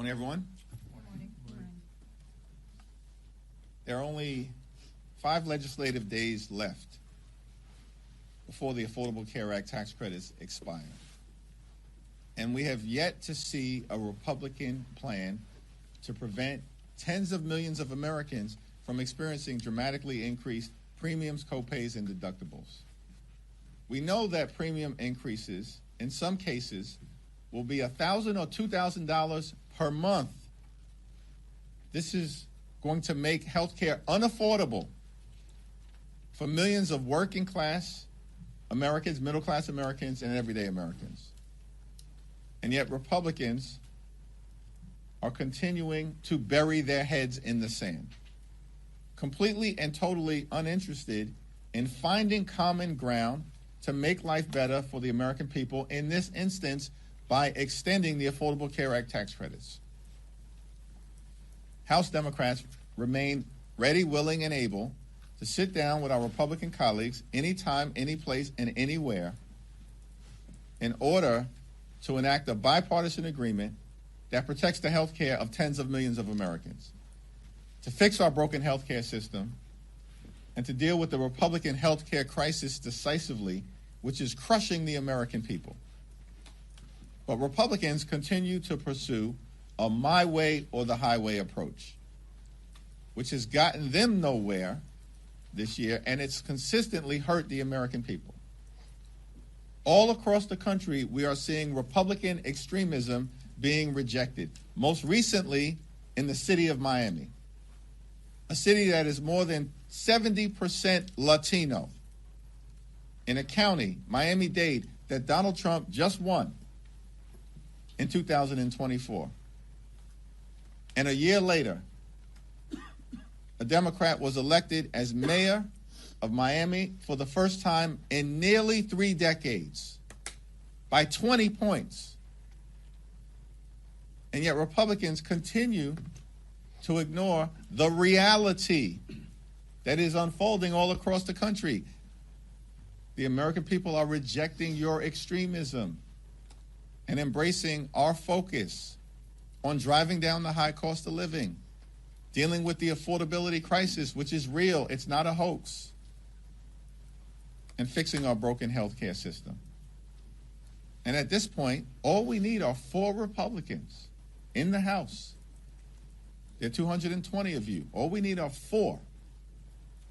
Morning, everyone. Morning. There are only 5 legislative days left before the Affordable Care Act tax credits expire. And we have yet to see a Republican plan to prevent tens of millions of Americans from experiencing dramatically increased premiums, copays, and deductibles. We know that premium increases, in some cases, will be $1,000 or $2,000 per month. This is going to make health care unaffordable for millions of working class Americans, middle class Americans, and everyday Americans. And yet Republicans are continuing to bury their heads in the sand, completely and totally uninterested in finding common ground to make life better for the American people, in this instance, by extending the Affordable Care Act tax credits. House Democrats remain ready, willing, and able to sit down with our Republican colleagues anytime, any place, and anywhere in order to enact a bipartisan agreement that protects the health care of tens of millions of Americans, to fix our broken health care system, and to deal with the Republican health care crisis decisively, which is crushing the American people. But Republicans continue to pursue a my way or the highway approach, which has gotten them nowhere this year, and it's consistently hurt the American people. All across the country, we are seeing Republican extremism being rejected, most recently in the city of Miami, a city that is more than 70% Latino, in a county, Miami-Dade, that Donald Trump just won in 2024. And a year later, a Democrat was elected as mayor of Miami for the first time in nearly 3 decades by 20 points. And yet Republicans continue to ignore the reality that is unfolding all across the country. The American people are rejecting your extremism and embracing our focus on driving down the high cost of living, dealing with the affordability crisis, which is real, it's not a hoax, and fixing our broken health care system. And at this point, all we need are 4 Republicans in the House. There are 220 of you. All we need are 4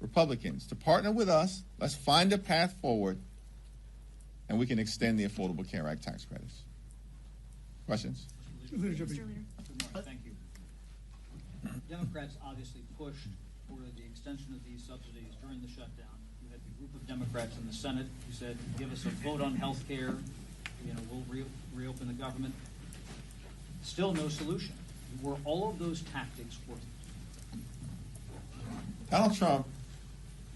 Republicans to partner with us. Let's find a path forward, and we can extend the Affordable Care Act tax credits. Questions? Mr. Leader. Good morning. Thank you. Democrats obviously pushed for the extension of these subsidies during the shutdown. You had the group of Democrats in the Senate who said, give us a vote on health care, we'll reopen the government. Still no solution. Were all of those tactics working? Donald Trump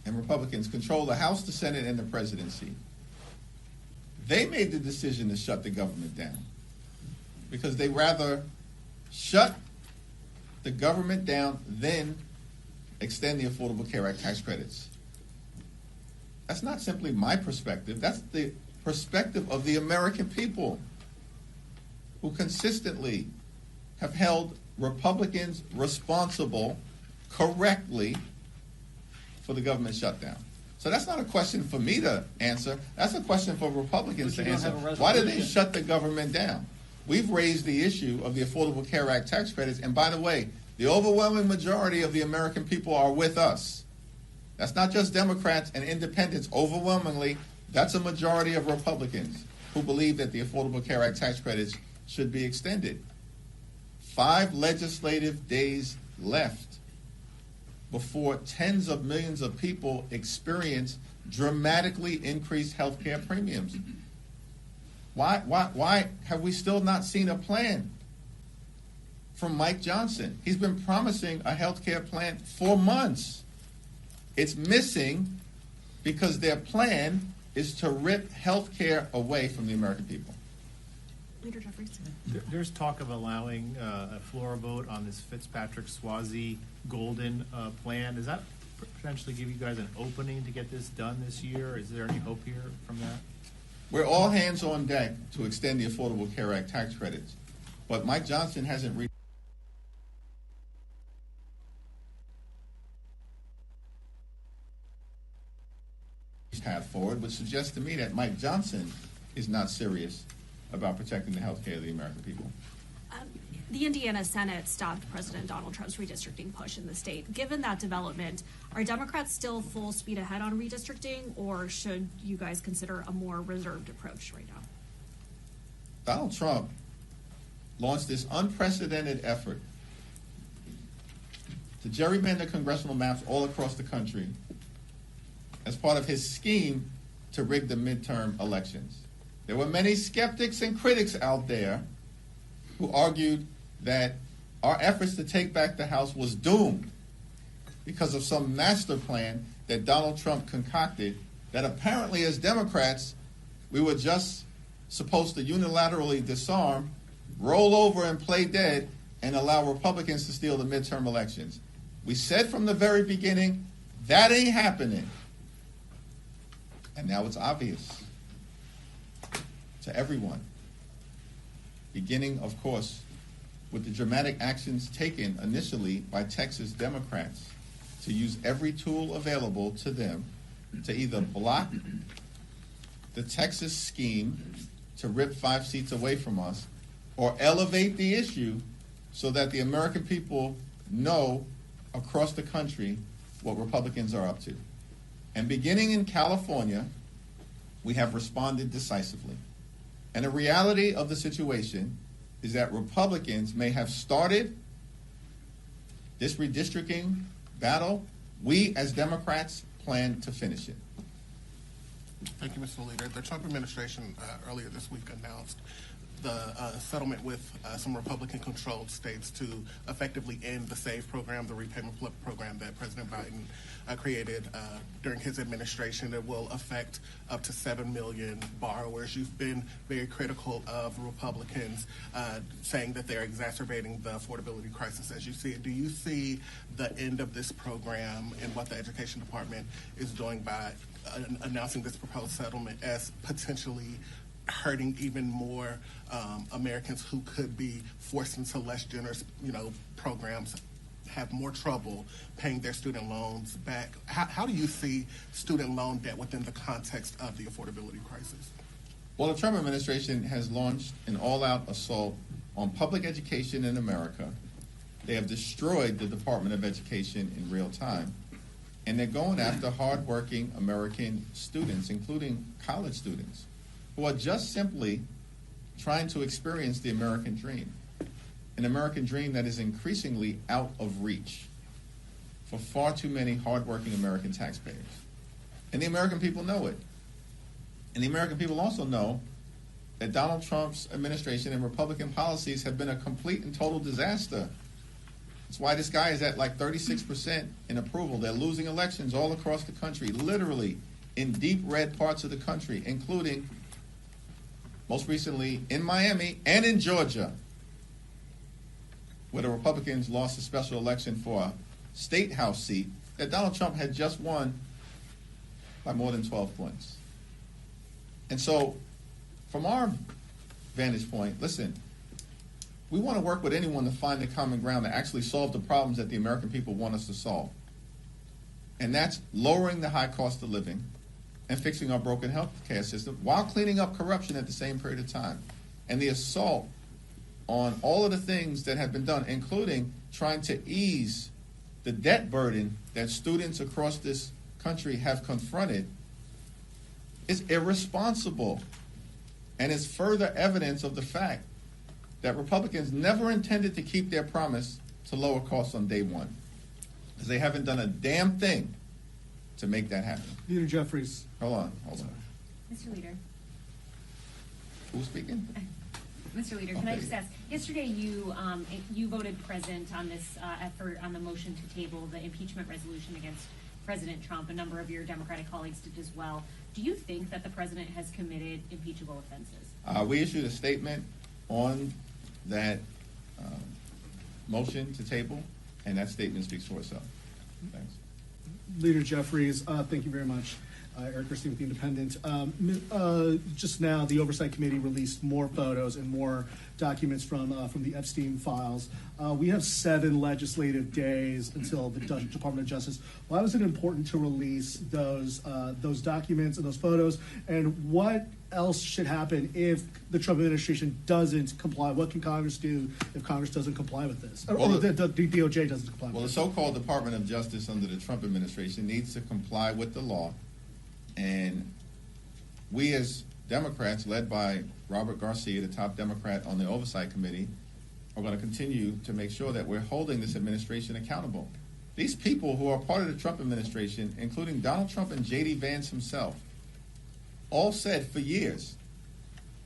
and Republicans control the House, the Senate, and the presidency. They made the decision to shut the government down because they rather shut the government down than extend the Affordable Care Act tax credits. That's not simply my perspective. That's the perspective of the American people, who consistently have held Republicans responsible correctly for the government shutdown. So that's not a question for me to answer. That's a question for Republicans to answer. Why did they shut the government down? We've raised the issue of the Affordable Care Act tax credits, and by the way, the overwhelming majority of the American people are with us. That's not just Democrats and independents. Overwhelmingly, that's a majority of Republicans who believe that the Affordable Care Act tax credits should be extended. 5 legislative days left before tens of millions of people experience dramatically increased health care premiums. Why have we still not seen a plan from Mike Johnson? He's been promising a health care plan for months. It's missing because their plan is to rip health care away from the American people. Leader Jeffries. There's talk of allowing a floor vote on this Fitzpatrick-Swayze Golden plan. Does that potentially give you guys an opening to get this done this year? Is there any hope here from that? We're all hands on deck to extend the Affordable Care Act tax credits, but Mike Johnson hasn't reached path forward, which suggests to me that Mike Johnson is not serious about protecting the health care of the American people. The Indiana Senate stopped President Donald Trump's redistricting push in the state. Given that development, are Democrats still full speed ahead on redistricting, or should you guys consider a more reserved approach right now? Donald Trump launched this unprecedented effort to gerrymander congressional maps all across the country as part of his scheme to rig the midterm elections. There were many skeptics and critics out there who argued that our efforts to take back the House was doomed because of some master plan that Donald Trump concocted that apparently as Democrats we were just supposed to unilaterally disarm, roll over and play dead, and allow Republicans to steal the midterm elections. We said from the very beginning, that ain't happening. And now it's obvious to everyone. Beginning, of course, with the dramatic actions taken initially by Texas Democrats to use every tool available to them to either block the Texas scheme to rip 5 seats away from us, or elevate the issue so that the American people know across the country what Republicans are up to. And beginning in California, we have responded decisively. And the reality of the situation is that Republicans may have started this redistricting battle. We, as Democrats, plan to finish it. Thank you, Mr. Leader. The Trump administration earlier this week announced the settlement with some Republican-controlled states to effectively end the SAVE program, the repayment program that President Biden created during his administration. That will affect up to 7 million borrowers. You've been very critical of Republicans, saying that they're exacerbating the affordability crisis as you see it. Do you see the end of this program and what the Education Department is doing by announcing this proposed settlement as potentially hurting even more Americans who could be forced into less generous, programs, have more trouble paying their student loans back? How do you see student loan debt within the context of the affordability crisis? Well, the Trump administration has launched an all-out assault on public education in America. They have destroyed the Department of Education in real time, and they're going after hardworking American students, including college students, who are just simply trying to experience the American dream, an American dream that is increasingly out of reach for far too many hardworking American taxpayers. And the American people know it. And the American people also know that Donald Trump's administration and Republican policies have been a complete and total disaster. That's why this guy is at like 36% in approval. They're losing elections all across the country, literally in deep red parts of the country, including most recently in Miami and in Georgia, where the Republicans lost a special election for a state house seat that Donald Trump had just won by more than 12 points. And so, from our vantage point, listen, we want to work with anyone to find the common ground to actually solve the problems that the American people want us to solve. And that's lowering the high cost of living and fixing our broken health care system while cleaning up corruption at the same period of time. And the assault on all of the things that have been done, including trying to ease the debt burden that students across this country have confronted, is irresponsible and is further evidence of the fact that Republicans never intended to keep their promise to lower costs on day one, because they haven't done a damn thing to make that happen. Leader Jeffries. Hold on. Mr. Leader. Who's speaking? Mr. Leader, can I just ask, yesterday you voted present on this effort on the motion to table the impeachment resolution against President Trump. A number of your Democratic colleagues did as well. Do you think that the president has committed impeachable offenses? We issued a statement on that motion to table, and that statement speaks for itself. Thanks. Leader Jeffries, thank you very much. Eric Christie with The Independent. Just now, the Oversight Committee released more photos and more documents from the Epstein files. We have 7 legislative days until the Department of Justice. Why was it important to release those documents and those photos? And what else should happen if the Trump administration doesn't comply? What can Congress do if Congress doesn't comply with this? Or the DOJ doesn't comply with this? Well, the so-called Department of Justice under the Trump administration needs to comply with the law. And we as Democrats, led by Robert Garcia, the top Democrat on the Oversight Committee, are going to continue to make sure that we're holding this administration accountable. These people who are part of the Trump administration, including Donald Trump and J.D. Vance himself, all said for years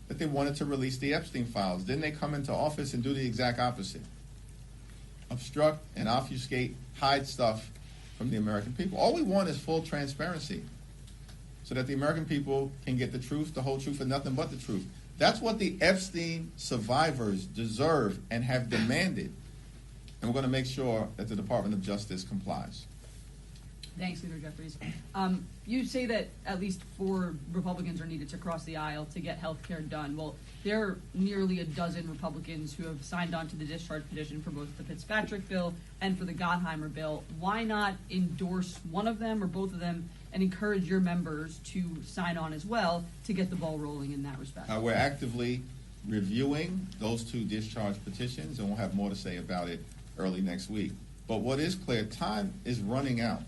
that they wanted to release the Epstein files. Then they come into office and do the exact opposite. Obstruct and obfuscate, hide stuff from the American people. All we want is full transparency so that the American people can get the truth, the whole truth, and nothing but the truth. That's what the Epstein survivors deserve and have demanded. And we're going to make sure that the Department of Justice complies. Thanks, Leader Jeffries. You say that at least 4 Republicans are needed to cross the aisle to get health care done. Well, there are nearly a dozen Republicans who have signed on to the discharge petition for both the Fitzpatrick bill and for the Gottheimer bill. Why not endorse one of them or both of them and encourage your members to sign on as well to get the ball rolling in that respect? We're actively reviewing those 2 discharge petitions, and we'll have more to say about it early next week. But what is clear, time is running out.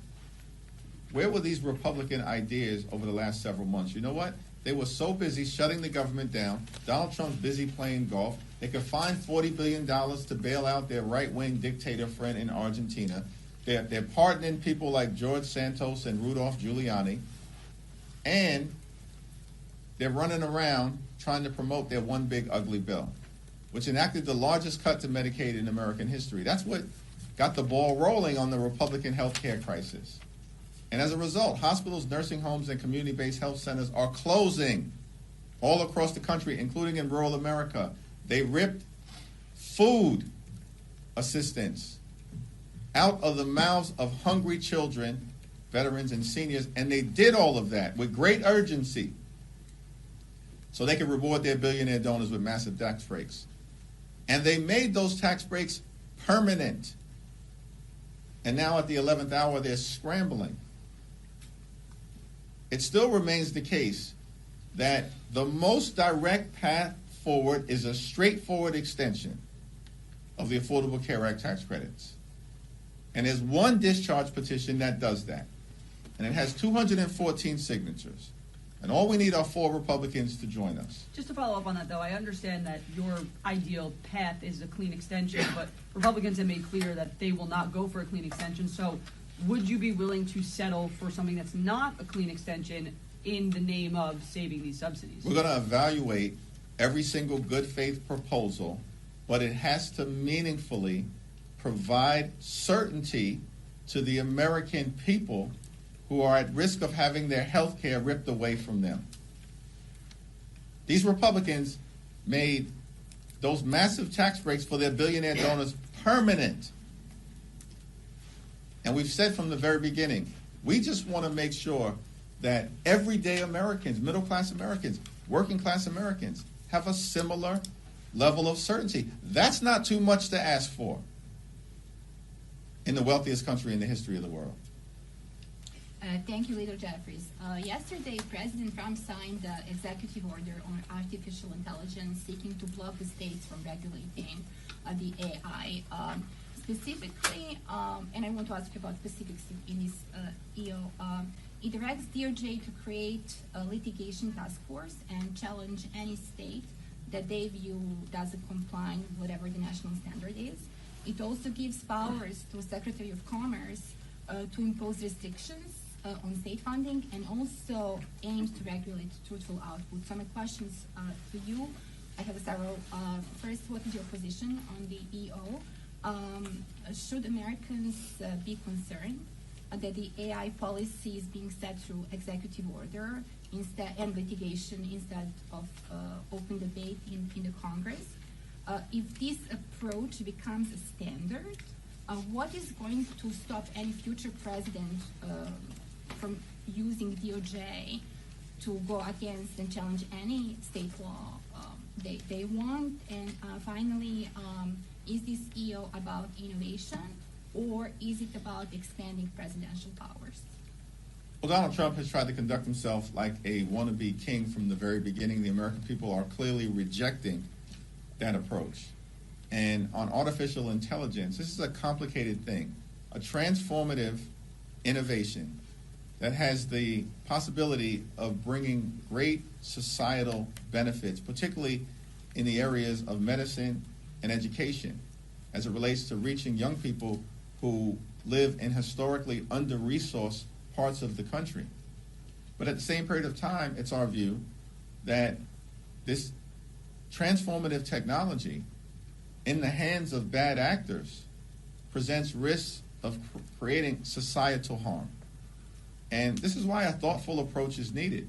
Where were these Republican ideas over the last several months? You know what? They were so busy shutting the government down. Donald Trump's busy playing golf. They could find $40 billion to bail out their right-wing dictator friend in Argentina. They're pardoning people like George Santos and Rudolph Giuliani. And they're running around trying to promote their one big ugly bill, which enacted the largest cut to Medicaid in American history. That's what got the ball rolling on the Republican health care crisis. And as a result, hospitals, nursing homes, and community-based health centers are closing all across the country, including in rural America. They ripped food assistance out of the mouths of hungry children, veterans, and seniors, and they did all of that with great urgency so they could reward their billionaire donors with massive tax breaks. And they made those tax breaks permanent. And now at the 11th hour, they're scrambling. It still remains the case that the most direct path forward is a straightforward extension of the Affordable Care Act tax credits. And there's one discharge petition that does that. And it has 214 signatures. And all we need are 4 Republicans to join us. Just to follow up on that, though, I understand that your ideal path is a clean extension, but Republicans have made clear that they will not go for a clean extension. So would you be willing to settle for something that's not a clean extension in the name of saving these subsidies? We're going to evaluate every single good faith proposal, but it has to meaningfully provide certainty to the American people who are at risk of having their health care ripped away from them. These Republicans made those massive tax breaks for their billionaire donors permanent. And we've said from the very beginning, we just want to make sure that everyday Americans, middle-class Americans, working-class Americans, have a similar level of certainty. That's not too much to ask for in the wealthiest country in the history of the world. Thank you, Leader Jeffries. Yesterday, President Trump signed the executive order on artificial intelligence seeking to block the states from regulating the AI. Specifically, and I want to ask you about specifics in this EO, it directs DOJ to create a litigation task force and challenge any state that they view doesn't comply with whatever the national standard is. It also gives powers to Secretary of Commerce to impose restrictions on state funding and also aims to regulate truthful output. So my questions to you, I have several. First, what is your position on the EO? Should Americans be concerned that the AI policy is being set through executive order instead and litigation instead of open debate in the Congress? If this approach becomes a standard, what is going to stop any future president from using DOJ to go against and challenge any state law they want? And finally, is this EO about innovation, or is it about expanding presidential powers? Well, Donald Trump has tried to conduct himself like a wannabe king from the very beginning. The American people are clearly rejecting that approach. And on artificial intelligence, this is a complicated thing, a transformative innovation that has the possibility of bringing great societal benefits, particularly in the areas of medicine and education, as it relates to reaching young people who live in historically under-resourced parts of the country. But at the same period of time, it's our view that this transformative technology in the hands of bad actors presents risks of creating societal harm. And this is why a thoughtful approach is needed.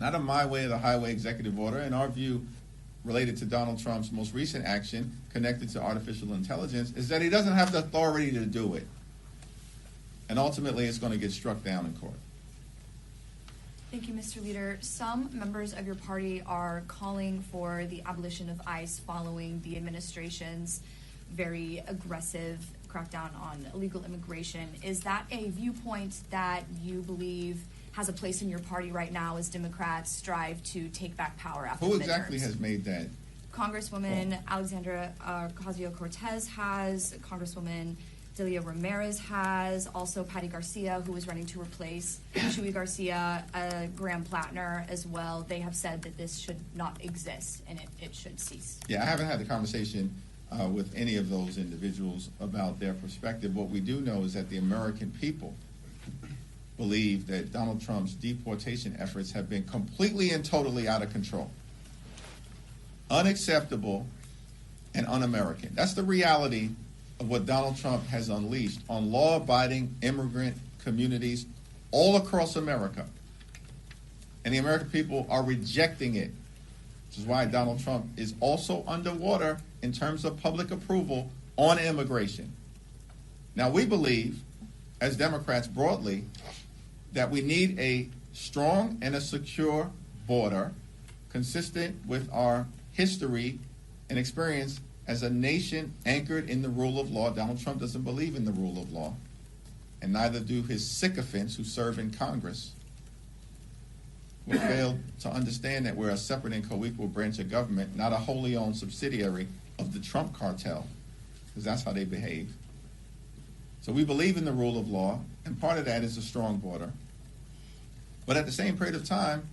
Not a my way or the highway executive order. In our view, related to Donald Trump's most recent action connected to artificial intelligence, is that he doesn't have the authority to do it. And ultimately, it's going to get struck down in court. Thank you, Mr. Leader. Some members of your party are calling for the abolition of ICE following the administration's very aggressive crackdown on illegal immigration. Is that a viewpoint that you believe has a place in your party right now as Democrats strive to take back power after Who the exactly midterms? has made that? Congresswoman Alexandra Ocasio-Cortez has, Congresswoman Delia Ramirez has, also Patty Garcia, who is running to replace Chuy Garcia, Graham Plattner as well. They have said that this should not exist and it should cease. Yeah, I haven't had the conversation with any of those individuals about their perspective. What we do know is that the American people believe that Donald Trump's deportation efforts have been completely and totally out of control, unacceptable, and un-American. That's the reality of what Donald Trump has unleashed on law-abiding immigrant communities all across America. And the American people are rejecting it, which is why Donald Trump is also underwater in terms of public approval on immigration. Now, we believe, as Democrats broadly, that we need a strong and a secure border consistent with our history and experience as a nation anchored in the rule of law. Donald Trump doesn't believe in the rule of law, and neither do his sycophants who serve in Congress, who failed to understand that we're a separate and co-equal branch of government, not a wholly owned subsidiary of the Trump cartel, because that's how they behave. So we believe in the rule of law, and part of that is a strong border. But at the same period of time,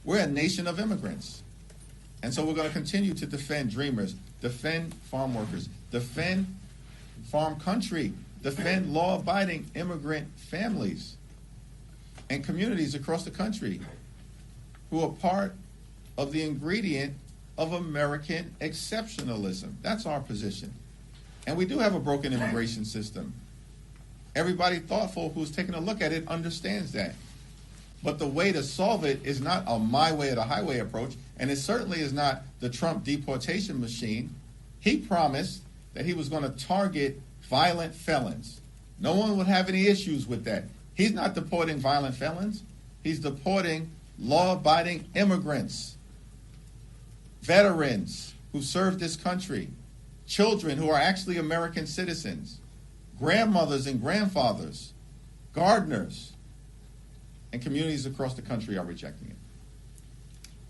we're a nation of immigrants. And so we're going to continue to defend dreamers, defend farm workers, defend farm country, defend law-abiding immigrant families and communities across the country who are part of the ingredient of American exceptionalism. That's our position. And we do have a broken immigration system. Everybody thoughtful who's taken a look at it understands that. But the way to solve it is not a my way or the highway approach, and it certainly is not the Trump deportation machine. He promised that he was going to target violent felons. No one would have any issues with that. He's not deporting violent felons. He's deporting law-abiding immigrants, veterans who served this country, children who are actually American citizens, grandmothers and grandfathers, gardeners, and communities across the country are rejecting it.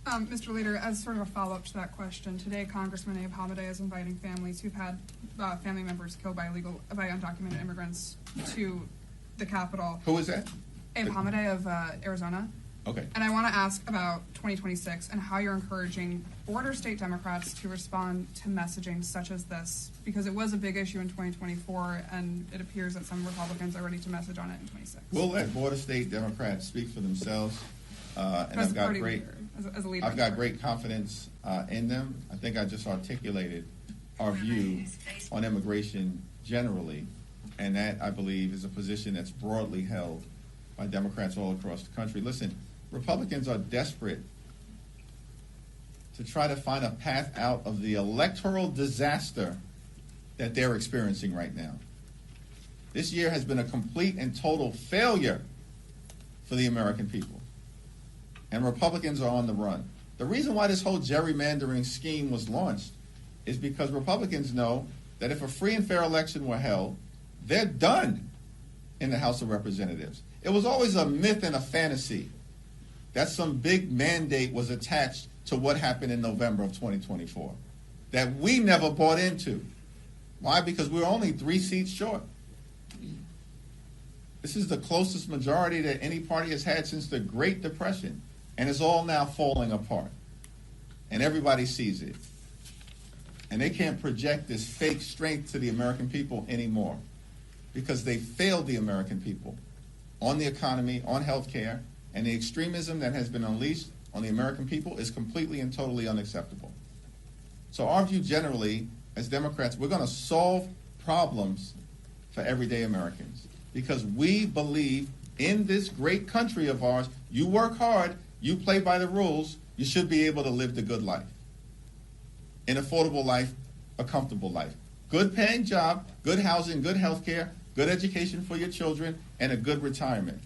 Mr. Leader, as sort of a follow-up to that question, today Congressman Abe Hamadeh is inviting families who've had family members killed by undocumented immigrants to the Capitol. Who is that? Abe Hamadeh of Arizona. Okay. And I want to ask about 2026 and how you're encouraging border state Democrats to respond to messaging such as this, because it was a big issue in 2024, and it appears that some Republicans are ready to message on it in 2026. We'll let border state Democrats speak for themselves, and As I've a got party great, leader, as a leader. I've got great confidence in them. I think I just articulated our view on immigration generally, and that, I believe, is a position that's broadly held by Democrats all across the country. Listen, Republicans are desperate to try to find a path out of the electoral disaster that they're experiencing right now. This year has been a complete and total failure for the American people. And Republicans are on the run. The reason why this whole gerrymandering scheme was launched is because Republicans know that if a free and fair election were held, they're done in the House of Representatives. It was always a myth and a fantasy that some big mandate was attached to what happened in November of 2024 that we never bought into. Why? Because we were only 3 seats short. This is the closest majority that any party has had since the Great Depression, and it's all now falling apart. And everybody sees it. And they can't project this fake strength to the American people anymore because they failed the American people on the economy, on health care, and the extremism that has been unleashed on the American people is completely and totally unacceptable. So our view generally, as Democrats, we're going to solve problems for everyday Americans because we believe in this great country of ours. You work hard, you play by the rules, you should be able to live the good life. An affordable life, a comfortable life. Good paying job, good housing, good health care, good education for your children, and a good retirement.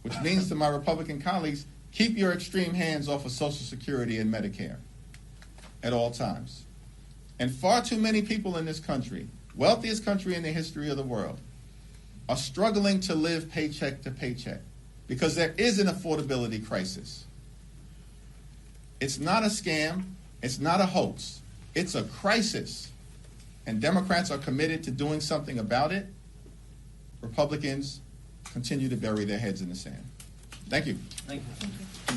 Which means to my Republican colleagues, keep your extreme hands off of Social Security and Medicare at all times. And far too many people in this country, wealthiest country in the history of the world, are struggling to live paycheck to paycheck because there is an affordability crisis. It's not a scam. It's not a hoax. It's a crisis. And Democrats are committed to doing something about it. Republicans continue to bury their heads in the sand. Thank you. Thank you.